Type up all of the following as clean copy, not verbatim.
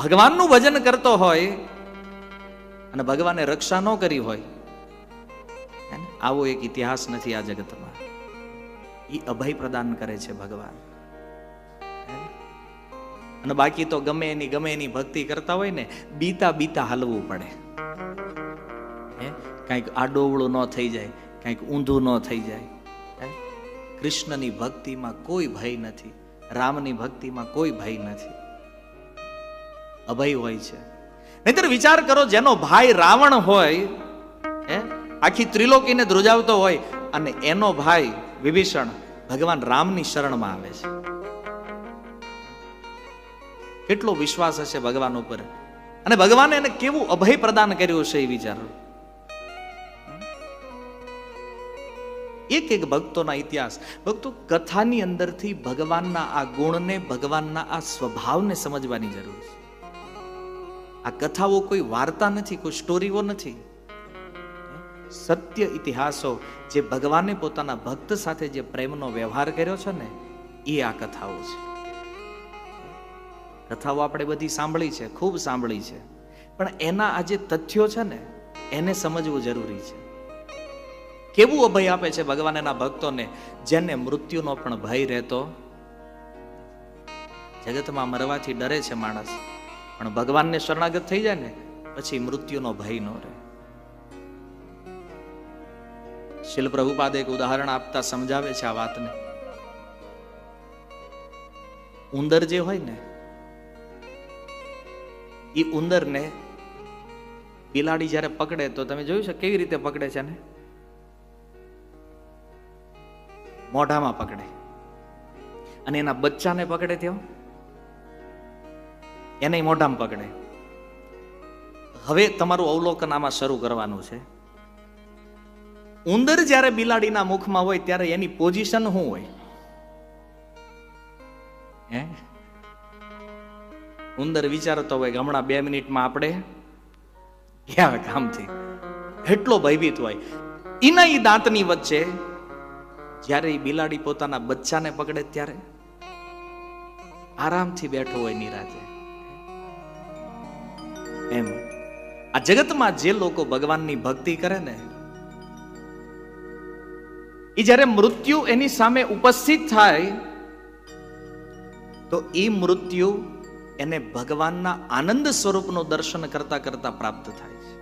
ભગવાનનું ભજન કરતો હોય અને ભગવાને રક્ષા ન કરી હોય, આવો એક ઇતિહાસ નથી આ જગતમાં. એ અભય પ્રદાન કરે છે ભગવાન. અને બાકી તો ગમે એની ભક્તિ કરતા હોય ને, બીતા બીતા હાલવું પડે. કઈક આડોવળું ન થઈ જાય, કઈક ઊંધું ન થઈ જાય. કૃષ્ણની ભક્તિમાં કોઈ ભય નથી, રામની ભક્તિમાં કોઈ ભય નથી, અભય હોય છે. નહીતર વિચાર કરો, જેનો ભાઈ રાવણ હોય, આખી ત્રિલોકીને ધ્રુજાવતો હોય, અને એનો ભાઈ વિભીષણ ભગવાન રામની શરણમાં આવે છે. કેટલો વિશ્વાસ હશે ભગવાન ઉપર, અને ભગવાને એને કેવું અભય પ્રદાન કર્યું છે એ વિચારો. એક એક ભક્તોના ઇતિહાસ, ભક્તો કથાની અંદરથી ભગવાનના આ ગુણને, ભગવાનના આ સ્વભાવને સમજવાની જરૂર છે. આ કથાઓ કોઈ વાર્તા નથી, કોઈ સ્ટોરીઓ નથી, સત્ય ઇતિહાસો, જે ભગવાને પોતાના ભક્ત સાથે જે પ્રેમનો વ્યવહાર કર્યો છે ને, એ આ કથાઓ છે. કથાઓ આપણે બધી સાંભળી છે, ખૂબ સાંભળી છે, પણ એના આ જે તથ્યો છે ને, એને સમજવું જરૂરી છે. કેવું અભય આપે છે ભગવાન એના ભક્તોને, જેને મૃત્યુનો પણ ભય રહેતો. જગતમાં મરવાથી ડરે છે માણસ, પણ ભગવાનને શરણાગત થઈ જાય ને પછી મૃત્યુનો ભય ન રહે. શીલ પ્રભુપાદ એક ઉદાહરણ આપતા સમજાવે છે આ વાતને. ઉંદર જે હોય ને, એ ઉંદરને બિલાડી જ્યારે પકડે તો તમે જોયું છે કેવી રીતે પકડે છે ને? મોઢામાં પકડે. અને એના બચ્ચાને પકડે ત્યાં એને મોઢામાં પકડે. હવે તમારું અવલોકન આમાં શરૂ કરવાનું છે. ઉંદર જ્યારે બિલાડીના મુખમાં હોય ત્યારે એની પોઝિશન શું હોય? ઉંદર વિચારતો હોય કે હમણાં 2 મિનિટમાં આપણે ક્યાં કામથી, એટલો ભયભીત હોય. એના એ દાંતની વચ્ચે જ્યારે એ બિલાડી પોતાના બચ્ચાને પકડે ત્યારે આરામથી બેઠો હોય નિરાતે. એમ આ જગતમાં જે લોકો ભગવાનની ભક્તિ કરે ને, એ જ્યારે મૃત્યુ એની સામે ઉપસ્થિત થાય તો એ મૃત્યુ એને ભગવાનના આનંદ સ્વરૂપનું દર્શન કરતા કરતા પ્રાપ્ત થાય છે.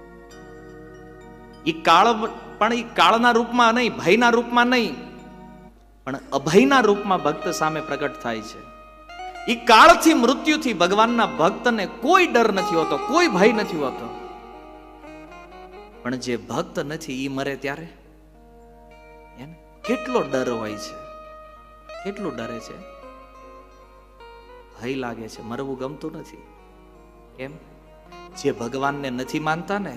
એ કાળ પણ એ કાળના રૂપમાં નહીં, ભયના રૂપમાં નહીં, પણ અભયના રૂપમાં ભક્ત સામે પ્રગટ થાય છે. એ કાળથી, મૃત્યુથી ભગવાનના ભક્તને કોઈ ડર નથી હોતો, કોઈ ભય નથી હોતો. પણ જે ભક્ત નથી એ મરે ત્યારે કેટલો ડર હોય છે, કેટલું ડરે છે, ભય લાગે છે, મરવું ગમતું નથી. કેમ? જે ભગવાનને નથી માનતા ને,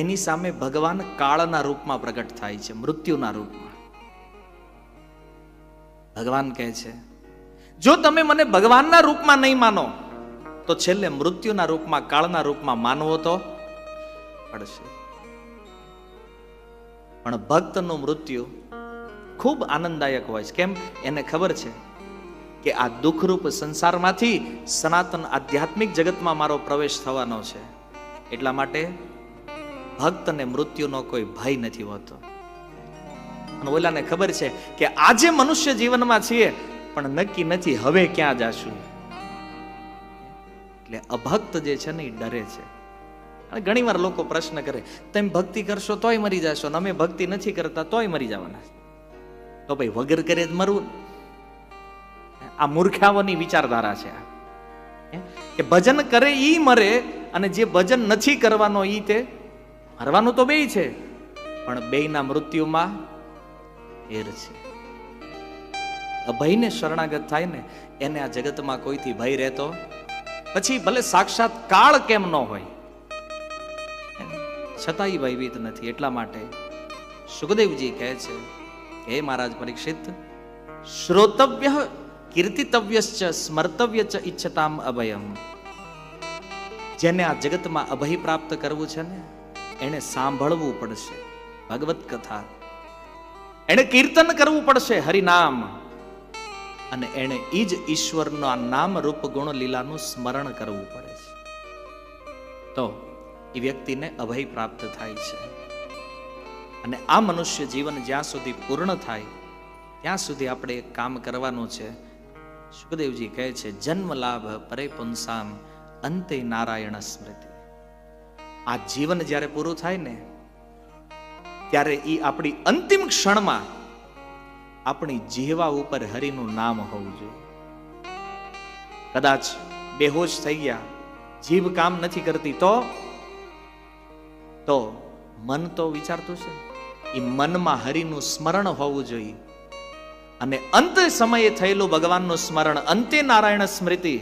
એની સામે ભગવાન કાળના રૂપમાં પ્રગટ થાય છે, મૃત્યુના રૂપમાં. ભગવાન કહે છે, જો તમે મને ભગવાનના રૂપમાં નહીં માનો તો છેલ્લે મૃત્યુના રૂપમાં, કાળના રૂપમાં માનવો તો પડશે. પણ ભક્તનું મૃત્યુ ખૂબ આનંદદાયક હોય છે. કેમ? એને ખબર છે કે આ દુઃખરૂપ સંસારમાંથી સનાતન આધ્યાત્મિક જગતમાં મારો પ્રવેશ થવાનો છે. એટલા માટે ભક્તને મૃત્યુનો કોઈ ભય નથી હોતો. અને ઓલાને ખબર છે કે આજે મનુષ્ય જીવનમાં છીએ, પણ નક્કી નથી હવે ક્યાં જાશું. એટલે અભક્ત જે છે ને એ ડરે છે. અને ઘણી વાર લોકો પ્રશ્ન કરે, તમે ભક્તિ કરશો તોય મરી જશો, ને અમે ભક્તિ નથી કરતા તોય મરી જવાના. તો ભાઈ વગર કરે જ મરવું. આ મૂર્ખાઓની વિચારધારા છે કે ભજન કરે ઈ મરે, અને જે ભજન નથી કરવાનો ઈ તે મરવાનું તો બેય છે, પણ બેયના મૃત્યુમાં ફેર છે. અભયને શરણાગત થાય ને એને આ જગતમાં કોઈથી ભય રહેતો, પછી ભલે સાક્ષાત કાળ કેમ ન હોય છતાંય ભયભીત નથી. એટલા માટે સુખદેવજી કહે છે, હે મહારાજ પરીક્ષિત, શ્રોતવ્ય કીર્તિતવ્યશ્ચ સ્મર્તવ્ય ચ ઇચ્છતામ અભયમ. જેને આ જગતમાં અભય પ્રાપ્ત કરવું છે ને, એને સાંભળવું પડશે ભગવત કથા, એને કીર્તન કરવું પડશે હરિનામ, અને એણે એ જ ઈશ્વરના નામ રૂપ ગુણ લીલાનું સ્મરણ કરવું પડે છે. તો એ વ્યક્તિને અભય પ્રાપ્ત થાય છે. અને આ મનુષ્ય જીવન જ્યાં સુધી પૂર્ણ થાય ત્યાં સુધી આપણે એક કામ કરવાનું છે. સુખદેવજી કહે છે, જન્મ લાભ પરે પુંસામ અંતે નારાયણ સ્મૃતિ. આ જીવન જ્યારે પૂરું થાય ને ત્યારે એ આપણી અંતિમ ક્ષણમાં આપણી જીહવા ઉપર હરિનું નામ હોવું જોઈએ. કદાચ બેહોશ થઈ ગયા, જીભ કામ નથી કરતી, તો મન તો વિચારતું છે. એ મનમાં હરિનું સ્મરણ હોવું જોઈએ. અને અંત સમયે થયેલું ભગવાનનું સ્મરણ, અંતે નારાયણ સ્મૃતિ.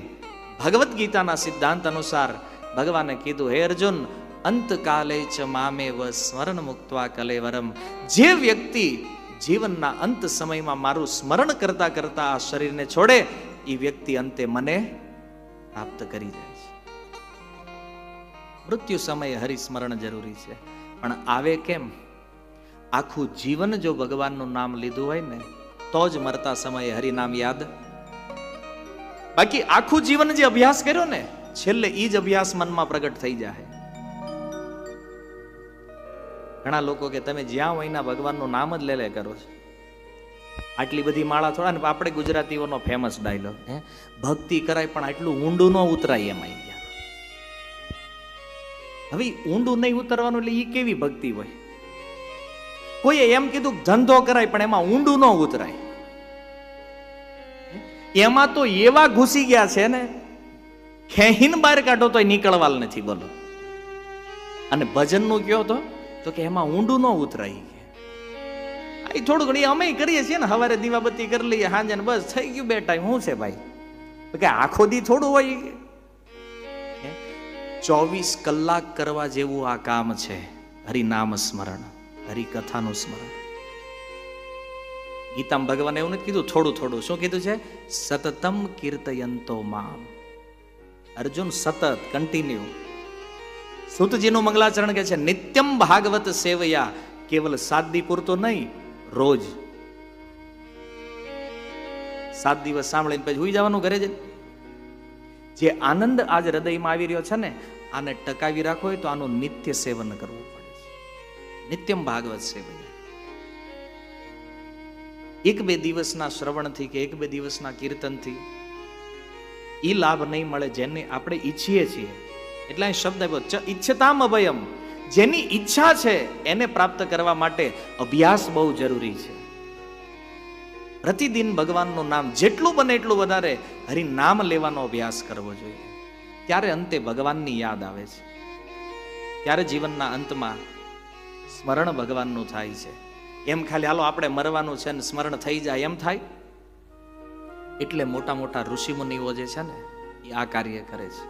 ભગવદ્ ગીતાના સિદ્ધાંત અનુસાર ભગવાને કીધું, હે અર્જુન, અંતકાલે ચ મામેવ સ્મરણ મુક્ત્વા કલેવરમ. જે વ્યક્તિ જીવનના અંત સમયમાં મારું સ્મરણ કરતા કરતા આ શરીરને છોડે, એ વ્યક્તિ અંતે મને પ્રાપ્ત કરી જાય છે. મૃત્યુ સમયે હરિસ્મરણ જરૂરી છે, પણ આવે કેમ? આખું જીવન જો ભગવાનનું નામ લીધું હોય ને તો જ મરતા સમયે હરિનામ યાદ. બાકી આખું જીવન જે અભ્યાસ કર્યો ને, છેલ્લે એ જ અભ્યાસ મનમાં પ્રગટ થઈ જાય. ઘણા લોકો કે તમે જ્યાં હોય ના ભગવાનનું નામ જ લે કરો છો. આટલી બધી માળા થોડા. ને આપણે ગુજરાતીઓનો ફેમસ ડાયલોગ, ભક્તિ કરાય પણ આટલું ઊંડું ન ઉતરાય એમ આવી ગયા. હવે ઊંડું નહીં ઉતરવાનું એટલે એ કેવી ભક્તિ હોય? કોઈએ એમ કીધું ધંધો કરાય પણ એમાં ઊંડું ન ઉતરાય. એમાં તો એવા ઘૂસી ગયા છે ને, ખેહીન બહાર કાઢો તો નીકળવાલ નથી, બોલો. અને ભજનનું કયો તો કે એમાં ઊંડું ન ઉતરાય. આ થોડું ઘણી અમે કરીએ છીએ ને, સવારે દીવાબત્તી કરી લઈએ, સાંજે બસ થઈ ગયું બે ટાઈમ. શું છે ભાઈ કે આખો દી થોડું હોય? 24 કલાક કરવા જેવું આ કામ છે. હરિનામ સ્મરણ, હરિકથાનું સ્મરણ. ગીતામાં ભગવાને એવું નથી કીધું થોડું થોડું. શું કીધું છે? સતતમ કીર્તયંતો મામ. અર્જુન, સતત, કન્ટિન્યુ. સુતજીનું મંગલાચરણ કે છે, નિત્યમ ભાગવત સેવયા. કેવલ 7 દી પૂરતો નહીં, રોજ 7 દિવસ સાંભળીને પછી હુઈ જવાનું ઘરે જઈને. જે આનંદ આજ હૃદયમાં આવી રહ્યો છે ને, આને ટકાવી રાખવો હોય તો આનું નિત્ય સેવન કરવું પડે છે. નિત્યમ ભાગવત સેવયા. 1-2 દિવસના શ્રવણથી કે 1-2 દિવસના કીર્તનથી ઈ લાભ નહીં મળે જેને આપણે ઈચ્છીએ છીએ. એટલે અહીં શબ્દ આવ્યો, ઈચ્છતામ અભયમ. જેની ઈચ્છા છે એને પ્રાપ્ત કરવા માટે અભ્યાસ બહુ જરૂરી છે. પ્રતિદિન ભગવાનનું નામ જેટલું બને એટલું વધારે હરિનામ લેવાનો અભ્યાસ કરવો જોઈએ. ત્યારે અંતે ભગવાનની યાદ આવે છે. ત્યારે જીવનના અંતમાં સ્મરણ ભગવાનનું થાય છે. એમ ખાલી હાલો આપણે મરવાનું છે ને સ્મરણ થઈ જાય એમ થાય? એટલે મોટા મોટા ઋષિ મુનિઓ જે છે ને, એ આ કાર્ય કરે છે.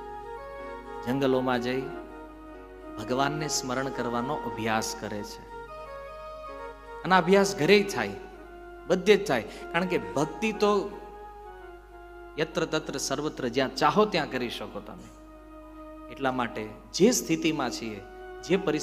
જંગલોમાં જઈ ભગવાનને સ્મરણ કરવાનો અભ્યાસ કરે છે. અને અભ્યાસ ઘરે થાય, બધે જ થાય. કારણ કે ભક્તિ તો યત્ર તત્ર સર્વત્ર, જ્યાં ચાહો ત્યાં કરી શકો તમે. એટલા માટે જે સ્થિતિમાં છીએ, જે પરિસ્થિતિ